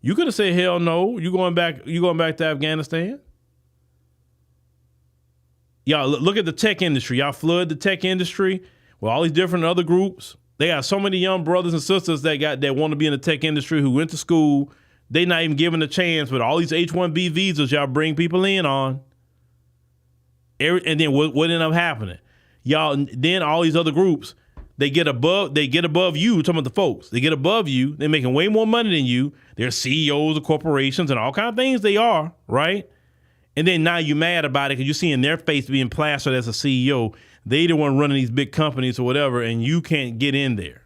You could have said, hell no, you going back to Afghanistan. Y'all look at the tech industry. Y'all flood the tech industry with all these different other groups. They got so many young brothers and sisters that want to be in the tech industry who went to school. They not even given a chance with all these H-1B visas y'all bring people in on. And then what ended up happening? Y'all, then all these other groups, they get above you, talking about the folks. They get above you. They're making way more money than you. They're CEOs of corporations and all kinds of things they are, right? And then now you're mad about it because you're seeing their face being plastered as a CEO. They the one running these big companies or whatever, and you can't get in there.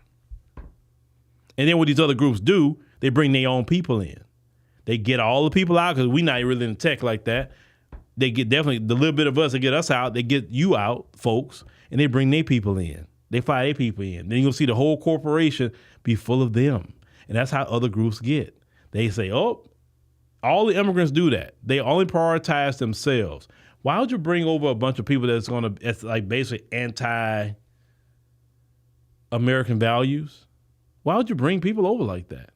And then what these other groups do, they bring their own people in. They get all the people out because we're not really in tech like that. They get definitely the little bit of us that get us out. They get you out, folks, and they bring their people in. They fly their people in. Then you'll see the whole corporation be full of them. And that's how other groups get. They say, oh, all the immigrants do that. They only prioritize themselves. Why would you bring over a bunch of people that's like basically anti-American values? Why would you bring people over like that?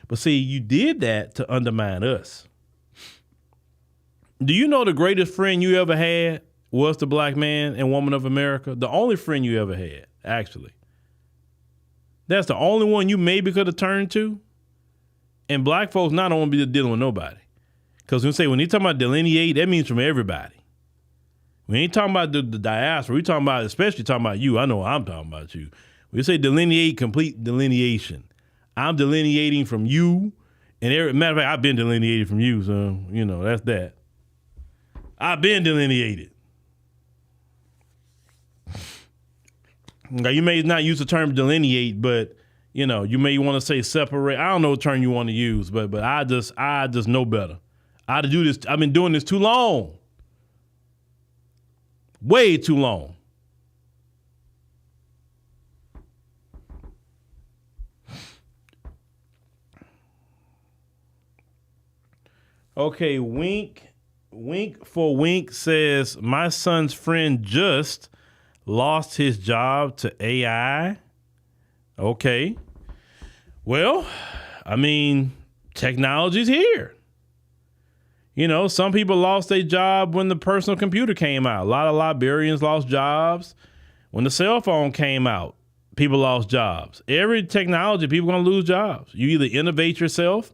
But see, you did that to undermine us. Do you know the greatest friend you ever had was the black man and woman of America? The only friend you ever had, actually. That's the only one you maybe could have turned to. And black folks not want to be dealing with nobody. Because when you talk about delineate, that means from everybody. We ain't talking about the diaspora. We talking about, especially talking about you. I know I'm talking about you. We say delineate, complete delineation. I'm delineating from you. And matter of fact, I've been delineated from you. So, that's that. I've been delineated. Now, you may not use the term delineate, but you may want to say separate. I don't know what term you want to use, but I just know better. I do this. I've been doing this too long. Way too long. Okay, Wink for Wink says, my son's friend just lost his job to AI. Okay. Well, technology's here. Some people lost their job when the personal computer came out. A lot of librarians lost jobs. When the cell phone came out, people lost jobs. Every technology, people going to lose jobs. You either innovate yourself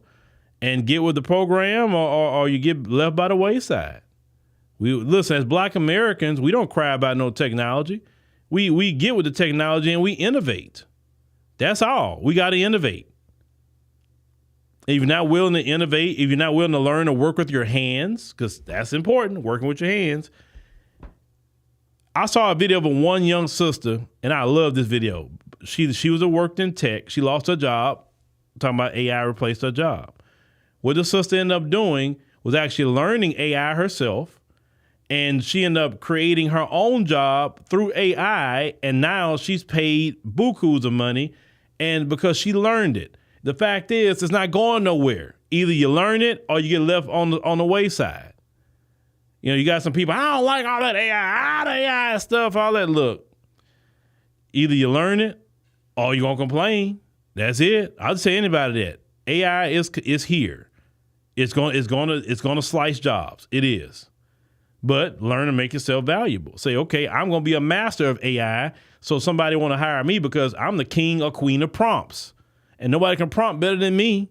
and get with the program or you get left by the wayside. Listen, as black Americans, we don't cry about no technology. We get with the technology and we innovate. That's all. We got to innovate. If you're not willing to innovate, if you're not willing to learn to work with your hands, because that's important, working with your hands. I saw a video of one young sister, and I love this video. She worked in tech. She lost her job. I'm talking about AI replaced her job. What the sister ended up doing was actually learning AI herself, and she ended up creating her own job through AI, and now she's paid bukus of money, and because she learned it. The fact is, it's not going nowhere. Either you learn it or you get left on the wayside. You know, you got some people, I don't like all that AI stuff, all that. Look, either you learn it or you're going to complain. That's it. I'll say anybody that. AI is here. It's going to slice jobs. It is. But learn to make yourself valuable. Say, okay, I'm going to be a master of AI, so somebody want to hire me because I'm the king or queen of prompts. And nobody can prompt better than me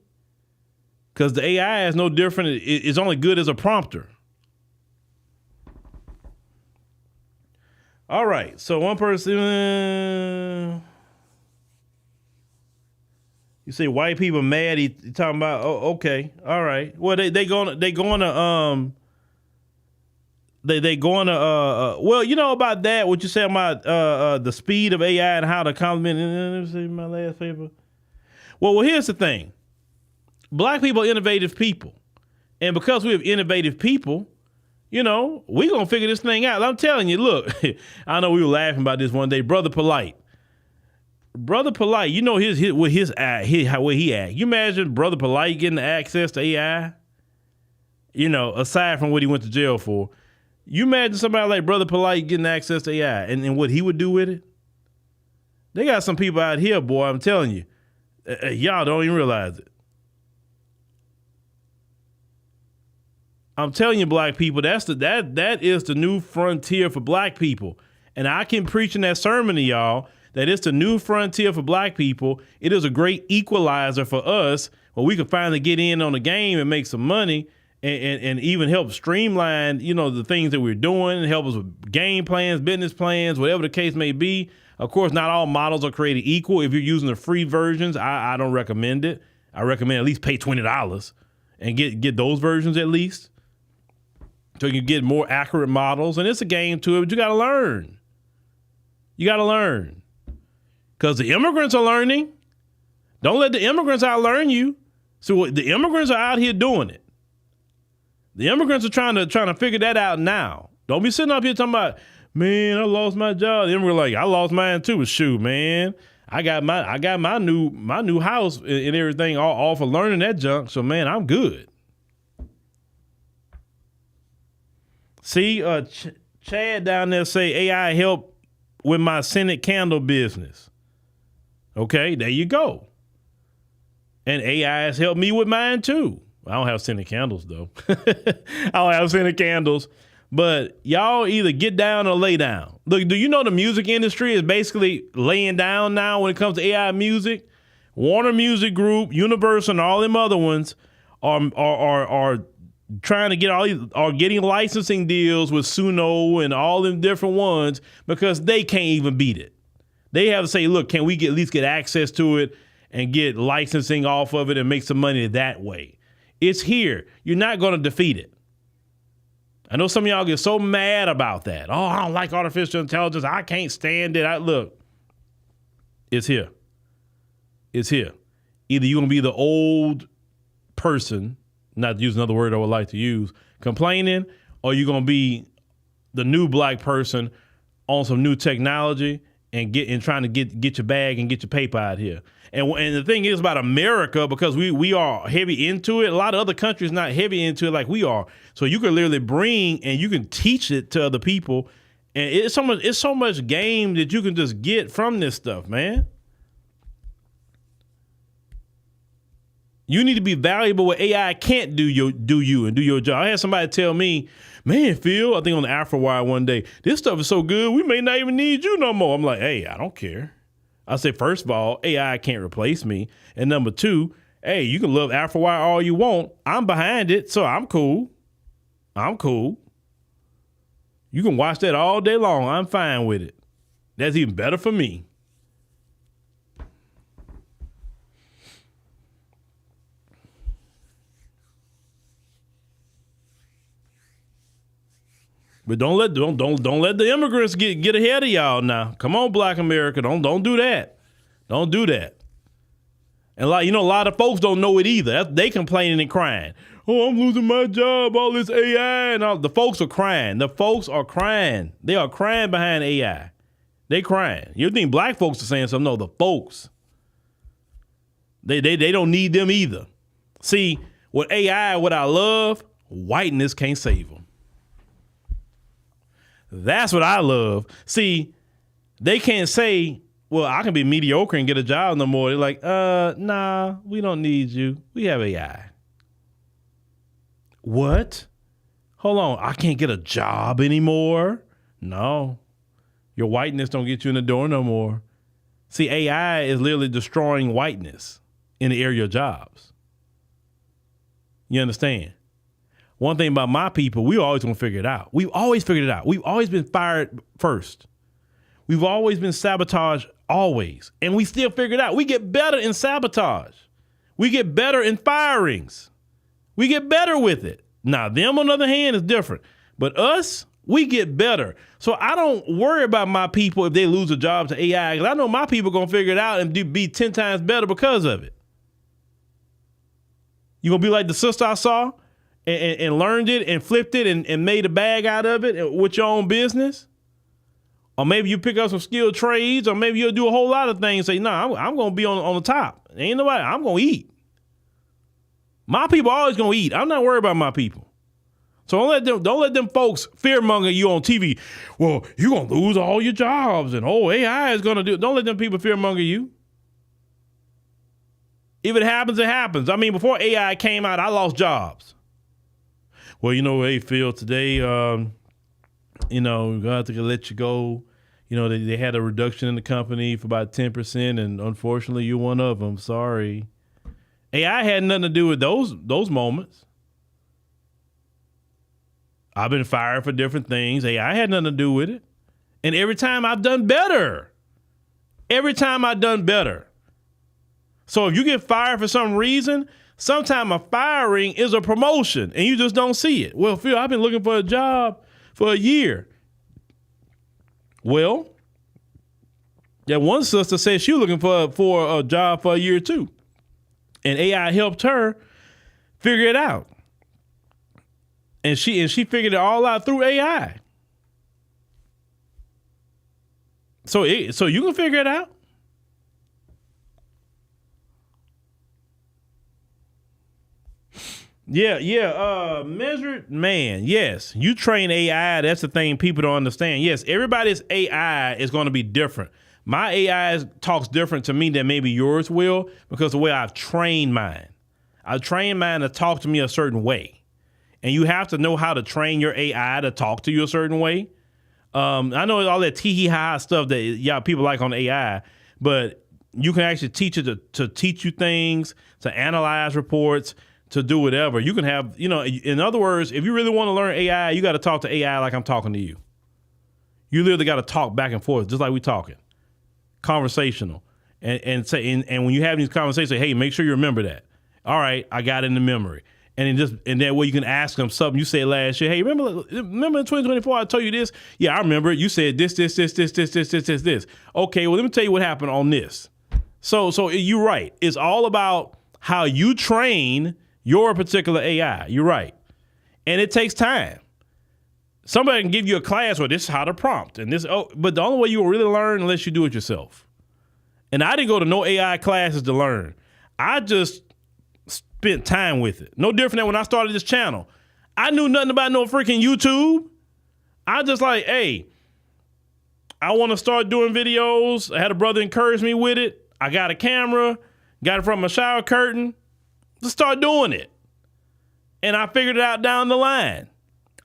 because the AI is no different. It's only good as a prompter. All right, so one person, you say white people mad. He talking about, oh, okay, all right. Well, they going to well, you know about that. What you say about the speed of AI and how to complement. Let me see my last paper. Well, here's the thing. Black people are innovative people, and because we have innovative people, you know, we gonna figure this thing out. I'm telling you, look, I know we were laughing about this one day. Brother Polite, you know how he act. You imagine Brother Polite getting access to AI? You know, aside from what he went to jail for, you imagine somebody like Brother Polite getting access to AI and what he would do with it? They got some people out here, boy. I'm telling you, y'all don't even realize it. I'm telling you, black people, that is the new frontier for black people. And I can preach in that sermon to y'all that it's the new frontier for black people. It is a great equalizer for us where we can finally get in on the game and make some money and even help streamline, you know, the things that we're doing and help us with game plans, business plans, whatever the case may be. Of course, not all models are created equal. If you're using the free versions, I don't recommend it. I recommend at least pay $20 and get those versions at least. So you can get more accurate models. And it's a game to it, but you got to learn. You got to learn. Because the immigrants are learning. Don't let the immigrants outlearn you. So the immigrants are out here doing it. The immigrants are trying to figure that out now. Don't be sitting up here talking about, man, I lost my job. The immigrant like, I lost mine too. Shoot, man. I got my new house and everything all for learning that junk. So man, I'm good. See, Chad down there say AI help with my scented candle business. Okay, there you go. And AI has helped me with mine too. I don't have scented candles though. I don't have scented candles. But y'all either get down or lay down. Look, do you know the music industry is basically laying down now when it comes to AI music? Warner Music Group, Universal, and all them other ones are trying to get are getting licensing deals with Suno and all them different ones because they can't even beat it. They have to say, look, can we at least get access to it and get licensing off of it and make some money that way? It's here. You're not going to defeat it. I know some of y'all get so mad about that. Oh, I don't like artificial intelligence. I can't stand it. Look, it's here. It's here. Either you're going to be the old person, not to use another word I would like to use, complaining, or you're going to be the new black person on some new technology and trying to get your bag and get your paper out here. And the thing is about America, because we are heavy into it, a lot of other countries not heavy into it like we are. So you can literally bring and you can teach it to other people. And it's so much game that you can just get from this stuff, man. You need to be valuable where AI can't do you and do your job. I had somebody tell me, man, Phil, I think on the AfroWire one day, this stuff is so good, we may not even need you no more. I'm like, hey, I don't care. I say, first of all, AI can't replace me. And number two, hey, you can love AfroWire all you want. I'm behind it, so I'm cool. I'm cool. You can watch that all day long. I'm fine with it. That's even better for me. But don't let the immigrants get ahead of y'all now. Come on, Black America. Don't do that. Don't do that. And a lot of folks don't know it either. They complaining and crying. Oh, I'm losing my job, all this AI and all. The folks are crying. The folks are crying. They are crying behind AI. They crying. You think black folks are saying something? No, the folks. They don't need them either. See, with AI, what I love, whiteness can't save them. That's what I love. See, they can't say, well, I can be mediocre and get a job no more. They're like, nah, we don't need you. We have AI. What? Hold on, I can't get a job anymore? No. Your whiteness don't get you in the door no more. See, AI is literally destroying whiteness in the area of jobs. You understand? One thing about my people, we always gonna figure it out. We've always figured it out. We've always been fired first. We've always been sabotaged, always. And we still figure it out. We get better in sabotage. We get better in firings. We get better with it. Now, them, on the other hand, is different. But us, we get better. So I don't worry about my people if they lose a job to AI, because I know my people going to figure it out and be 10 times better because of it. You going to be like the sister I saw and learned it and flipped it and made a bag out of it with your own business? Or maybe you pick up some skilled trades, or maybe you'll do a whole lot of things. Say, no, I'm going to be on the top. Ain't nobody, I'm going to eat. My people are always going to eat. I'm not worried about my people. So don't let them folks fearmonger you on TV. Well, you're going to lose all your jobs and AI is going to do it. Don't let them people fearmonger you. If it happens, it happens. I mean, before AI came out, I lost jobs. Well, hey, Phil, today, we're going to have to let you go. They had a reduction in the company for about 10%, and unfortunately, you're one of them. Sorry. AI had nothing to do with those moments. I've been fired for different things. AI had nothing to do with it. And every time I've done better. Every time I've done better. So if you get fired for some reason, sometimes a firing is a promotion and you just don't see it. Well, Phil, I've been looking for a job for a year. Well, that one sister said she was looking for a job for a year too. And AI helped her figure it out. And she figured it all out through AI. So you can figure it out. Yeah. Measured man. Yes. You train AI. That's the thing people don't understand. Yes. Everybody's AI is going to be different. My AI talks different to me than maybe yours will, because the way I've trained mine. I've trained mine to talk to me a certain way. And you have to know how to train your AI to talk to you a certain way. I know all that tee-hee-ha stuff that people like on AI, but you can actually teach it to teach you things, to analyze reports, to do whatever. You can have, in other words, if you really want to learn AI, you got to talk to AI like I'm talking to you. You literally got to talk back and forth, just like we talking. Conversational. And when you have these conversations, say, hey, make sure you remember that. All right, I got it in the memory. And that way you can ask them something you said last year. Hey, remember in 2024 I told you this? Yeah, I remember it. You said this. Okay, well, let me tell you what happened on this. So you're right. It's all about how you train your particular AI. You're right. And it takes time. Somebody can give you a class where this is how to prompt and this. But the only way you will really learn unless you do it yourself. And I didn't go to no AI classes to learn. I just spent time with it. No different than when I started this channel. I knew nothing about no freaking YouTube. I just like, hey, I want to start doing videos. I had a brother encourage me with it. I got a camera, got it from my shower curtain. Just start doing it. And I figured it out down the line.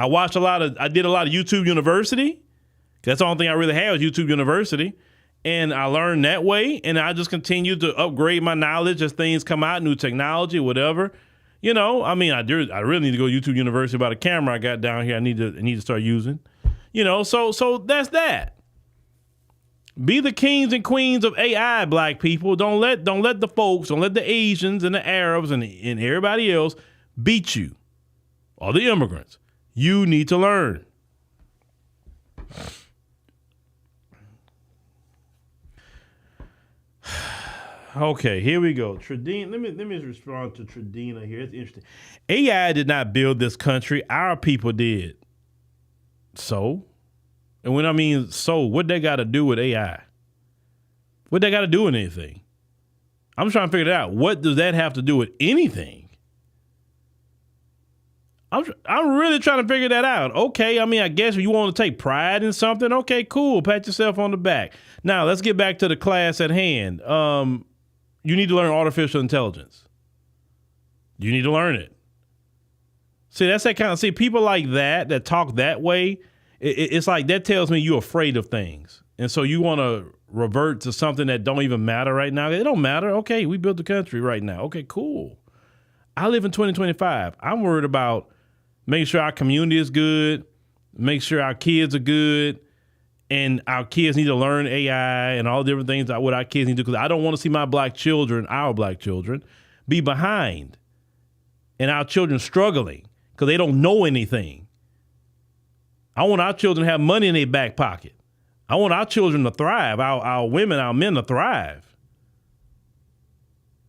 I did a lot of YouTube University. That's the only thing I really had was YouTube University. And I learned that way. And I just continued to upgrade my knowledge as things come out, new technology, whatever. I really need to go to YouTube University about a camera I got down here. I need to start using. So that's that. Be the kings and queens of AI, black people. Don't let the folks, don't let the Asians and the Arabs and everybody else beat you. Or the immigrants. You need to learn. Okay, here we go. Tradina, let me respond to Tradina here. It's interesting. AI did not build this country. Our people did. So? And when I mean so, what they got to do with AI? What they got to do with anything? I'm trying to figure it out. What does that have to do with anything? I'm really trying to figure that out. Okay, I mean, I guess if you want to take pride in something, okay, cool. Pat yourself on the back. Now, let's get back to the class at hand. You need to learn artificial intelligence. You need to learn it. See, that's that kind of, people like that talk that way, it's like that tells me you're afraid of things. And so you want to revert to something that don't even matter right now. It don't matter. Okay, we built the country right now. Okay, cool. I live in 2025. I'm worried about making sure our community is good, make sure our kids are good, and our kids need to learn AI and all different things that what our kids need to do. Because I don't want to see our black children, be behind and our children struggling because they don't know anything. I want our children to have money in their back pocket. I want our children to thrive, our women, our men to thrive.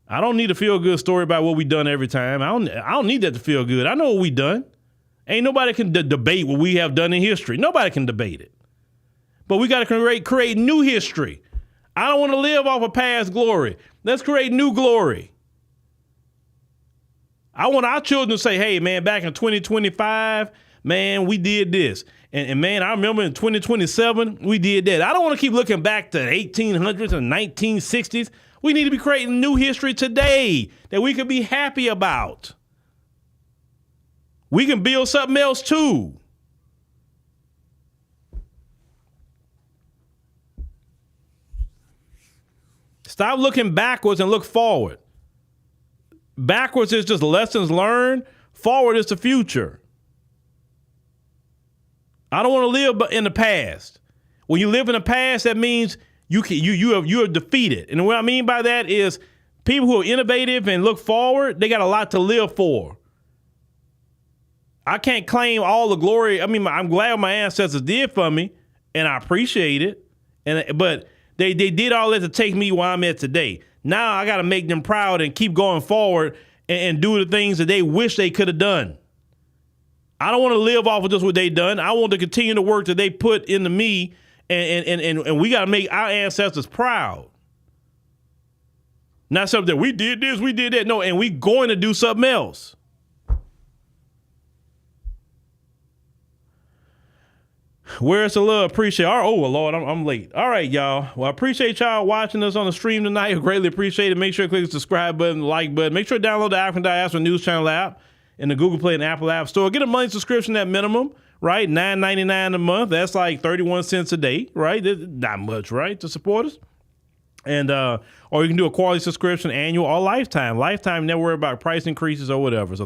I don't need a feel-good story about what we done every time. I don't need that to feel good. I know what we done. Ain't nobody can debate what we have done in history. Nobody can debate it. But we got to create new history. I don't want to live off of past glory. Let's create new glory. I want our children to say, hey, man, back in 2025, man, we did this. And man, I remember in 2027, we did that. I don't want to keep looking back to the 1800s and 1960s. We need to be creating new history today that we can be happy about. We can build something else too. Stop looking backwards and look forward. Backwards is just lessons learned. Forward is the future. I don't want to live in the past. When you live in the past, that means you are defeated. And what I mean by that is people who are innovative and look forward, they got a lot to live for. I can't claim all the glory. I mean, I'm glad what my ancestors did for me, and I appreciate it. But they did all that to take me where I'm at today. Now I got to make them proud and keep going forward and do the things that they wish they could have done. I don't want to live off of just what they done. I want to continue the work that they put into me, and we got to make our ancestors proud. Not something that we did this, we did that. No, and we going to do something else. Where's the love? Appreciate. Oh, well, Lord, I'm late. All right, y'all. Well, I appreciate y'all watching us on the stream tonight. I greatly appreciate it. Make sure to click the subscribe button, the like button. Make sure to download the African Diaspora News Channel app in the Google Play and Apple App Store. Get a monthly subscription at minimum, right? $9.99 a month. That's like 31 cents a day, right? Not much, right? To support us. And or you can do a quality subscription, annual or lifetime. Lifetime, never worry about price increases or whatever. So